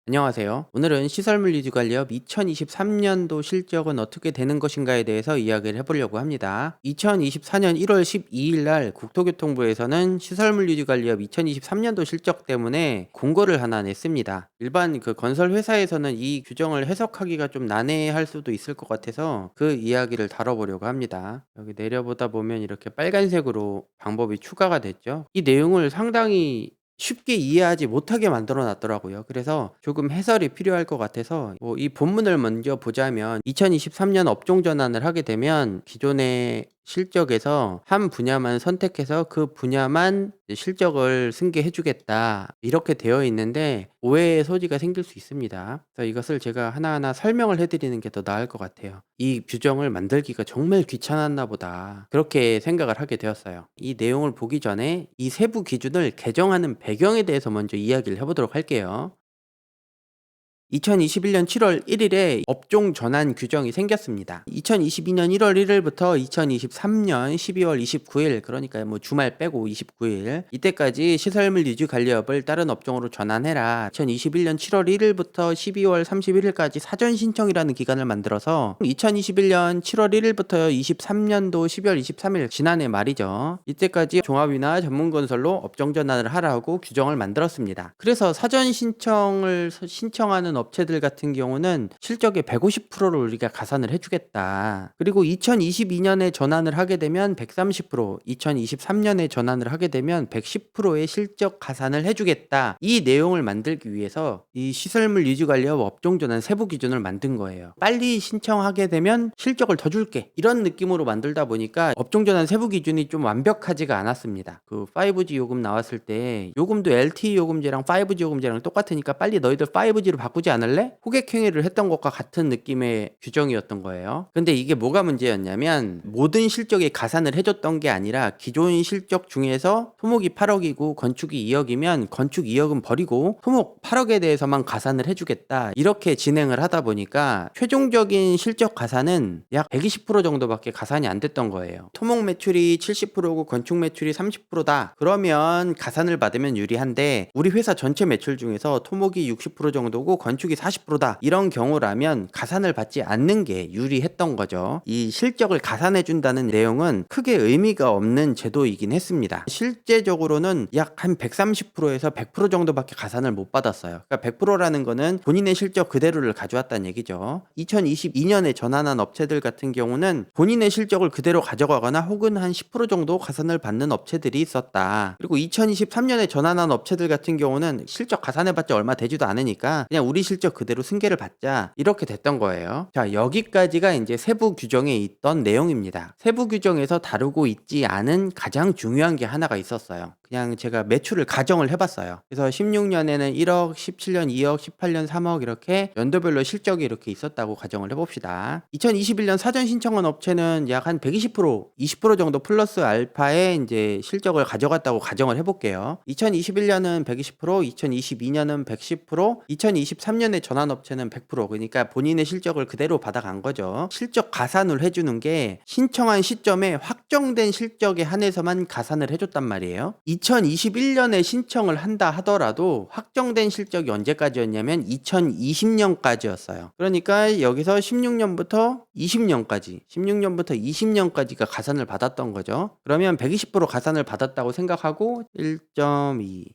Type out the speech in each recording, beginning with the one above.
안녕하세요. 오늘은 시설물리주관리업 2023년도 실적은 어떻게 되는 것인가에 대해서 이야기를 해보려고 합니다. 2024년 1월 12일 날 국토교통부에서는 시설물리주관리업 2023년도 실적 때문에 공고를 하나 냈습니다. 일반 건설 회사에서는 이 규정을 해석하기가 좀 난해할 수도 있을 것 같아서 그 이야기를 다뤄보려고 합니다. 여기 내려보다 보면 이렇게 빨간색으로 방법이 추가가 됐죠. 이 내용을 상당히 쉽게 이해하지 못하게 만들어 놨더라고요. 그래서 조금 해설이 필요할 것 같아서 이 본문을 먼저 보자면 2023년 업종 전환을 하게 되면 기존의 실적에서 한 분야만 선택해서 그 분야만 실적을 승계해 주겠다 이렇게 되어 있는데 오해의 소지가 생길 수 있습니다. 그래서 이것을 제가 하나하나 설명을 해드리는 게 더 나을 것 같아요. 이 규정을 만들기가 정말 귀찮았나 보다 그렇게 생각을 하게 되었어요. 이 내용을 보기 전에 이 세부 기준을 개정하는 배경에 대해서 먼저 이야기를 해보도록 할게요. 2021년 7월 1일에 업종 전환 규정이 생겼습니다. 2022년 1월 1일부터 2023년 12월 29일, 그러니까 주말 빼고 29일, 이때까지 시설물 유지 관리업을 다른 업종으로 전환해라. 2021년 7월 1일부터 12월 31일까지 사전 신청이라는 기간을 만들어서 2021년 7월 1일부터 23년도 12월 23일, 지난해 말이죠. 이때까지 종합이나 전문건설로 업종 전환을 하라고 규정을 만들었습니다. 그래서 사전 신청을 신청하는 업체들 같은 경우는 실적의 150%를 우리가 가산을 해주겠다. 그리고 2022년에 전환을 하게 되면 130%, 2023년에 전환을 하게 되면 110%의 실적 가산을 해주겠다. 이 내용을 만들기 위해서 이 시설물 유지관리업 업종 전환 세부 기준을 만든 거예요. 빨리 신청하게 되면 실적을 더 줄게. 이런 느낌으로 만들다 보니까 업종 전환 세부 기준이 좀 완벽하지가 않았습니다. 5G 요금 나왔을 때 요금도 LTE 요금제랑 5G 요금제랑 똑같으니까 빨리 너희들 5G로 바꾸지 않을래? 호객 행위를 했던 것과 같은 느낌의 규정이었던 거예요. 근데 이게 뭐가 문제였냐면 모든 실적에 가산을 해줬던 게 아니라 기존 실적 중에서 토목이 8억이고 건축이 2억이면 건축 2억은 버리고 토목 8억에 대해서만 가산을 해주겠다. 이렇게 진행을 하다 보니까 최종적인 실적 가산은 약 120% 정도밖에 가산이 안 됐던 거예요. 토목 매출이 70%고 건축 매출이 30%다. 그러면 가산을 받으면 유리한데 우리 회사 전체 매출 중에서 토목이 60% 정도고 건축이 40%다. 이런 경우라면 가산을 받지 않는 게 유리했던 거죠. 이 실적을 가산해 준다는 내용은 크게 의미가 없는 제도이긴 했습니다. 실제적으로는 약 한 130%에서 100% 정도밖에 가산을 못 받았어요. 그러니까 100%라는 거는 본인의 실적 그대로를 가져왔다는 얘기죠. 2022년에 전환한 업체들 같은 경우는 본인의 실적을 그대로 가져가거나 혹은 한 10% 정도 가산을 받는 업체들이 있었다. 그리고 2023년에 전환한 업체들 같은 경우는 실적 가산해봤자 얼마 되지도 않으니까 그냥 우리 실적 그대로 승계를 받자, 이렇게 됐던 거예요. 자, 여기까지가 이제 세부 규정에 있던 내용입니다. 세부 규정에서 다루고 있지 않은 가장 중요한 게 하나가 있었어요. 그냥 제가 매출을 가정을 해봤어요. 그래서 16년에는 1억, 17년 2억, 18년 3억 이렇게 연도별로 실적이 이렇게 있었다고 가정을 해봅시다. 2021년 사전 신청한 업체는 약 한 120%, 20% 정도 플러스 알파의 이제 실적을 가져갔다고 가정을 해볼게요. 2021년은 120%, 2022년은 110%, 2023년에 전환 업체는 100%. 그러니까 본인의 실적을 그대로 받아간 거죠. 실적 가산을 해주는 게 신청한 시점에 확정된 실적에 한해서만 가산을 해줬단 말이에요. 2021년에 신청을 한다 하더라도 확정된 실적이 언제까지였냐면 2020년까지였어요. 그러니까 여기서 16년부터 20년까지, 16년부터 20년까지가 가산을 받았던 거죠. 그러면 120% 가산을 받았다고 생각하고 1.2,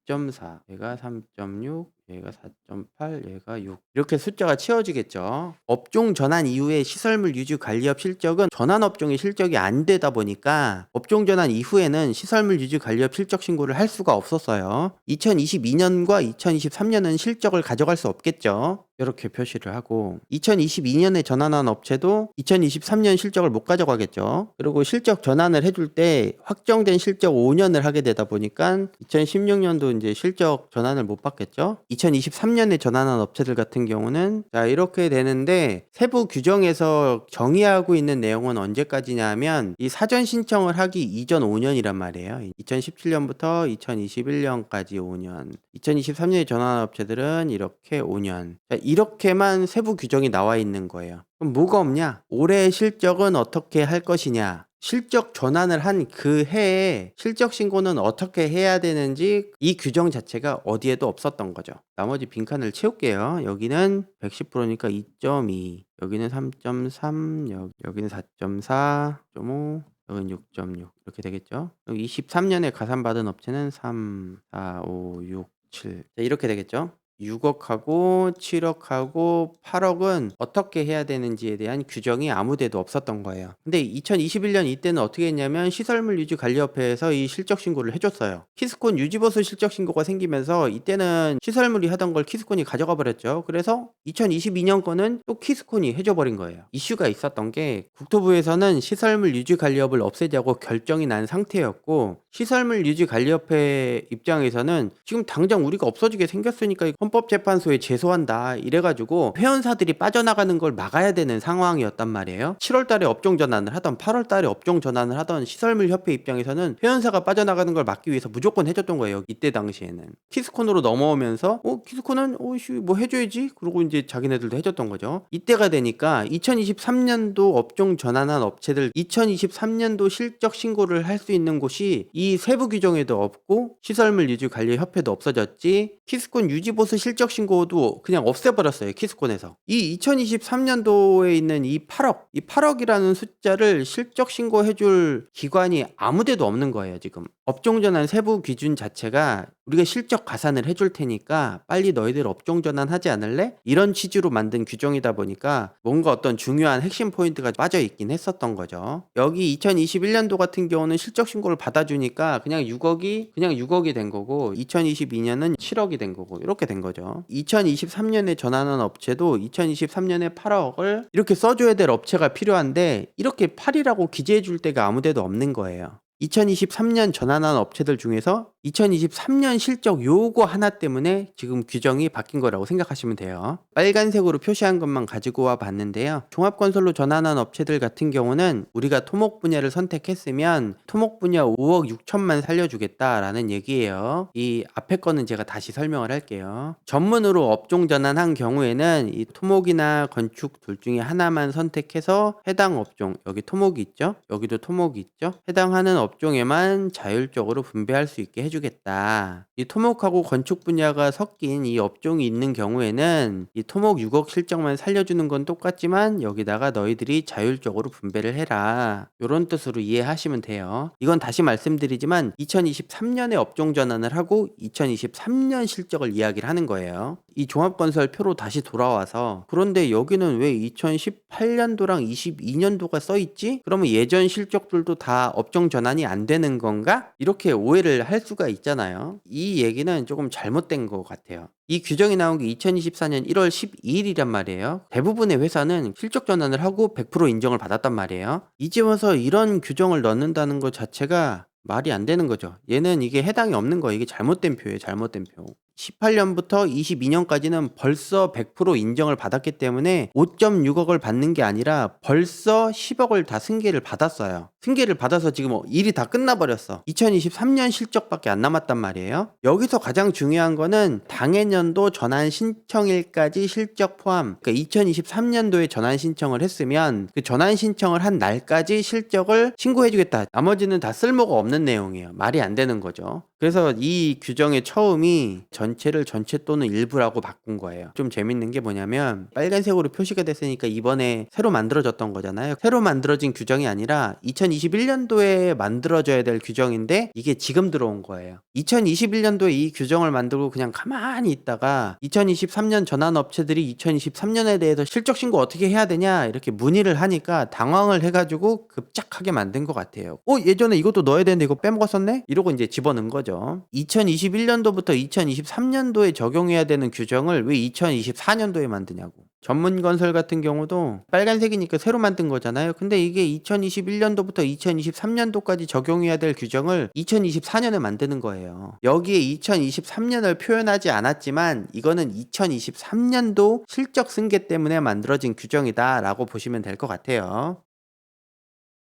2.4, 얘가 3.6, 얘가 4.8, 얘가 6, 이렇게 숫자가 채워지겠죠. 업종 전환 이후에 시설물 유지 관리업 실적은 전환 업종의 실적이 안 되다 보니까 업종 전환 이후에는 시설물 유지 관리업 실적 신고를 할 수가 없었어요. 2022년과 2023년은 실적을 가져갈 수 없겠죠. 이렇게 표시를 하고 2022년에 전환한 업체도 2023년 실적을 못 가져가겠죠. 그리고 실적 전환을 해줄 때 확정된 실적 5년을 하게 되다 보니까 2016년도 이제 실적 전환을 못 받겠죠. 2023년에 전환한 업체들 같은 경우는 자, 이렇게 되는데 세부 규정에서 정의하고 있는 내용은 언제까지냐 하면 이 사전 신청을 하기 이전 5년이란 말이에요. 2017년부터 2021년까지 5년, 2023년에 전환한 업체들은 이렇게 5년. 자, 이렇게만 세부 규정이 나와 있는 거예요. 그럼 뭐가 없냐? 올해 실적은 어떻게 할 것이냐? 실적 전환을 한 그 해에 실적 신고는 어떻게 해야 되는지 이 규정 자체가 어디에도 없었던 거죠. 나머지 빈칸을 채울게요. 여기는 110%니까 2.2, 여기는 3.3, 여기는 4.4, 5, 여기는 6.6 이렇게 되겠죠. 여기 23년에 가산받은 업체는 3, 4, 5, 6, 7 이렇게 되겠죠. 6억하고 7억하고 8억은 어떻게 해야 되는지에 대한 규정이 아무 데도 없었던 거예요. 근데 2021년 이때는 어떻게 했냐면 시설물 유지 관리협회에서 이 실적 신고를 해줬어요. 키스콘 유지보수 실적 신고가 생기면서 이때는 시설물이 하던 걸 키스콘이 가져가 버렸죠. 그래서 2022년 거는 또 키스콘이 해줘 버린 거예요. 이슈가 있었던 게 국토부에서는 시설물 유지 관리업을 없애자고 결정이 난 상태였고, 시설물 유지 관리협회 입장에서는 지금 당장 우리가 없어지게 생겼으니까 헌법재판소에 제소한다 이래가지고 회원사들이 빠져나가는 걸 막아야 되는 상황이었단 말이에요. 7월달에 업종 전환을 하던 8월달에 업종 전환을 하던 시설물 협회 입장에서는 회원사가 빠져나가는 걸 막기 위해서 무조건 해줬던 거예요. 이때 당시에는 키스콘으로 넘어오면서 키스콘은 뭐 해줘야지 그러고 이제 자기네들도 해줬던 거죠. 이때가 되니까 2023년도 업종 전환한 업체들 2023년도 실적 신고를 할 수 있는 곳이 이 세부 규정에도 없고 시설물 유지 관리 협회도 없어졌지, 키스콘 유지보수 실적 신고도 그냥 없애버렸어요. 키스콘에서. 이 2023년도에 있는 이 8억이라는 숫자를 실적 신고해줄 기관이 아무데도 없는 거예요. 지금 업종 전환 세부 기준 자체가 우리가 실적 가산을 해줄 테니까 빨리 너희들 업종 전환하지 않을래? 이런 취지로 만든 규정이다 보니까 뭔가 어떤 중요한 핵심 포인트가 빠져 있긴 했었던 거죠. 여기 2021년도 같은 경우는 실적 신고를 받아주니까 그냥 6억이 된 거고, 2022년은 7억이 된 거고, 이렇게 된 거죠. 2023년에 전환한 업체도 2023년에 8억을 이렇게 써줘야 될 업체가 필요한데 이렇게 8이라고 기재해 줄 데가 아무 데도 없는 거예요. 2023년 전환한 업체들 중에서 2023년 실적 요거 하나 때문에 지금 규정이 바뀐 거라고 생각하시면 돼요. 빨간색으로 표시한 것만 가지고 와 봤는데요. 종합건설로 전환한 업체들 같은 경우는 우리가 토목 분야를 선택했으면 토목 분야 5억 6천만 살려주겠다라는 얘기예요. 이 앞에 거는 제가 다시 설명을 할게요. 전문으로 업종 전환한 경우에는 이 토목이나 건축 둘 중에 하나만 선택해서 해당 업종, 여기 토목이 있죠? 여기도 토목이 있죠? 해당하는 업종에만 자율적으로 분배할 수 있게 해주겠다. 이 토목하고 건축 분야가 섞인 이 업종이 있는 경우에는 이 토목 6억 실적만 살려주는 건 똑같지만 여기다가 너희들이 자율적으로 분배를 해라. 이런 뜻으로 이해하시면 돼요. 이건 다시 말씀드리지만 2023년에 업종 전환을 하고 2023년 실적을 이야기를 하는 거예요. 이 종합건설 표로 다시 돌아와서, 그런데 여기는 왜 2018년도랑 22년도가 써있지? 그러면 예전 실적들도 다 업종 전환이 안 되는 건가? 이렇게 오해를 할 수가 있잖아요. 이 얘기는 조금 잘못된 것 같아요. 이 규정이 나온 게 2024년 1월 12일이란 말이에요. 대부분의 회사는 실적 전환을 하고 100% 인정을 받았단 말이에요. 이제 와서 이런 규정을 넣는다는 것 자체가 말이 안 되는 거죠. 얘는 이게 해당이 없는 거예요. 이게 잘못된 표예요. 잘못된 표. 18년부터 22년까지는 벌써 100% 인정을 받았기 때문에 5.6억을 받는 게 아니라 벌써 10억을 다 승계를 받았어요. 승계를 받아서 지금 일이 다 끝나버렸어. 2023년 실적밖에 안 남았단 말이에요. 여기서 가장 중요한 거는 당해년도 전환 신청일까지 실적 포함, 그러니까 2023년도에 전환 신청을 했으면 그 전환 신청을 한 날까지 실적을 신고해주겠다. 나머지는 다 쓸모가 없는 내용이에요. 말이 안 되는 거죠. 그래서 이 규정의 처음이 전체를 전체 또는 일부라고 바꾼 거예요. 좀 재밌는 게 뭐냐면 빨간색으로 표시가 됐으니까 이번에 새로 만들어졌던 거잖아요. 새로 만들어진 규정이 아니라 2021년도에 만들어져야 될 규정인데 이게 지금 들어온 거예요. 2021년도에 이 규정을 만들고 그냥 가만히 있다가 2023년 전환 업체들이 2023년에 대해서 실적 신고 어떻게 해야 되냐 이렇게 문의를 하니까 당황을 해가지고 급작하게 만든 것 같아요. 예전에 이것도 넣어야 되는데 이거 빼먹었었네? 이러고 이제 집어넣은 거죠. 2021년도부터 2023년도에 적용해야 되는 규정을 왜 2024년도에 만드냐고. 전문건설 같은 경우도 빨간색이니까 새로 만든 거잖아요. 근데 이게 2021년도부터 2023년도까지 적용해야 될 규정을 2024년에 만드는 거예요. 여기에 2023년을 표현하지 않았지만 이거는 2023년도 실적 승계 때문에 만들어진 규정이다 라고 보시면 될 것 같아요.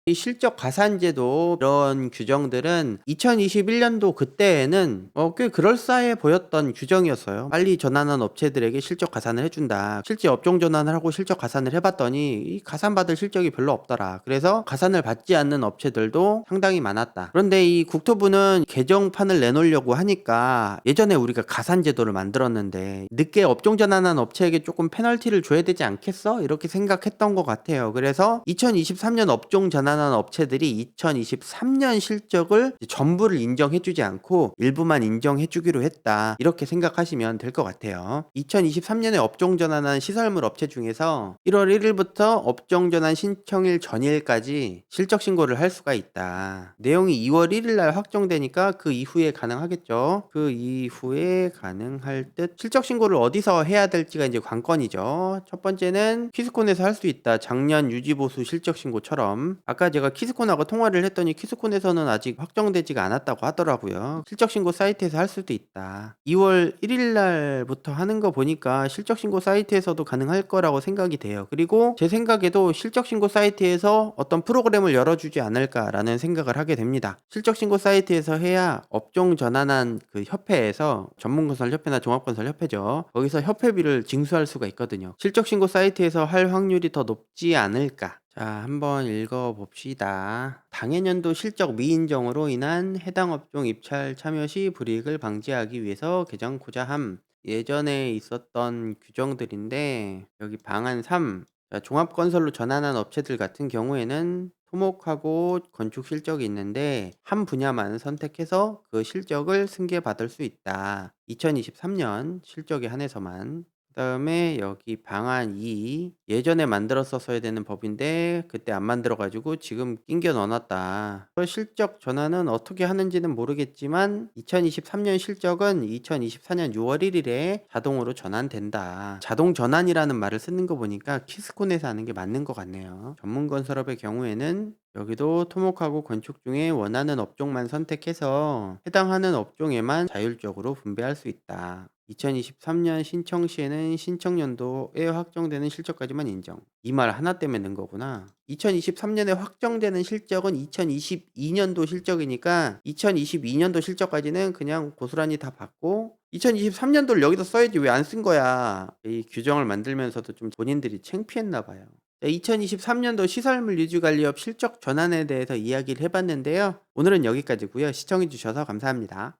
이 실적 가산제도 이런 규정들은 2021년도 그때에는 꽤 그럴싸해 보였던 규정이었어요. 빨리 전환한 업체들에게 실적 가산을 해준다. 실제 업종 전환을 하고 실적 가산을 해봤더니 이 가산받을 실적이 별로 없더라. 그래서 가산을 받지 않는 업체들도 상당히 많았다. 그런데 이 국토부는 개정판을 내놓으려고 하니까 예전에 우리가 가산제도를 만들었는데 늦게 업종 전환한 업체에게 조금 페널티를 줘야 되지 않겠어? 이렇게 생각했던 것 같아요. 그래서 2023년 업종 전환한 업체들이 2023년 실적을 전부를 인정해주지 않고 일부만 인정해주기로 했다. 이렇게 생각하시면 될 것 같아요. 2023년에 업종 전환한 시설물 업체 중에서 1월 1일부터 업종 전환 신청일 전일까지 실적 신고를 할 수가 있다. 내용이 2월 1일 날 확정되니까 그 이후에 가능하겠죠. 그 이후에 가능할 듯. 실적 신고를 어디서 해야 될지가 이제 관건이죠. 첫 번째는 키스콘에서 할 수 있다. 작년 유지보수 실적 신고처럼. 아까 제가 키스콘하고 통화를 했더니 키스콘에서는 아직 확정되지가 않았다고 하더라고요. 실적 신고 사이트에서 할 수도 있다. 2월 1일 날부터 하는 거 보니까 실적 신고 사이트에서도 가능할 거라고 생각이 돼요. 그리고 제 생각에도 실적 신고 사이트에서 어떤 프로그램을 열어주지 않을까라는 생각을 하게 됩니다. 실적 신고 사이트에서 해야 업종 전환한 그 협회에서 전문건설협회나 종합건설협회죠. 거기서 협회비를 징수할 수가 있거든요. 실적 신고 사이트에서 할 확률이 더 높지 않을까. 자, 한번 읽어봅시다. 당해년도 실적 미인정으로 인한 해당 업종 입찰 참여 시 불이익을 방지하기 위해서 개정코자 함. 예전에 있었던 규정들인데 여기 방안 3. 자, 종합건설로 전환한 업체들 같은 경우에는 토목하고 건축 실적이 있는데 한 분야만 선택해서 그 실적을 승계받을 수 있다. 2023년 실적에 한해서만. 그다음에 여기 방안 2 예전에 만들었었어야 되는 법인데 그때 안 만들어 가지고 지금 낑겨 넣어놨다. 실적 전환은 어떻게 하는지는 모르겠지만 2023년 실적은 2024년 6월 1일에 자동으로 전환된다. 자동 전환이라는 말을 쓰는 거 보니까 키스콘에서 하는 게 맞는 것 같네요. 전문건설업의 경우에는 여기도 토목하고 건축 중에 원하는 업종만 선택해서 해당하는 업종에만 자율적으로 분배할 수 있다. 2023년 신청 시에는 신청 연도에 확정되는 실적까지만 인정. 이 말 하나 때문에 넣은 거구나. 2023년에 확정되는 실적은 2022년도 실적이니까 2022년도 실적까지는 그냥 고스란히 다 받고 2023년도를 여기다 써야지 왜 안 쓴 거야. 이 규정을 만들면서도 좀 본인들이 창피했나 봐요. 2023년도 시설물 유지관리업 실적 전환에 대해서 이야기를 해봤는데요. 오늘은 여기까지고요. 시청해주셔서 감사합니다.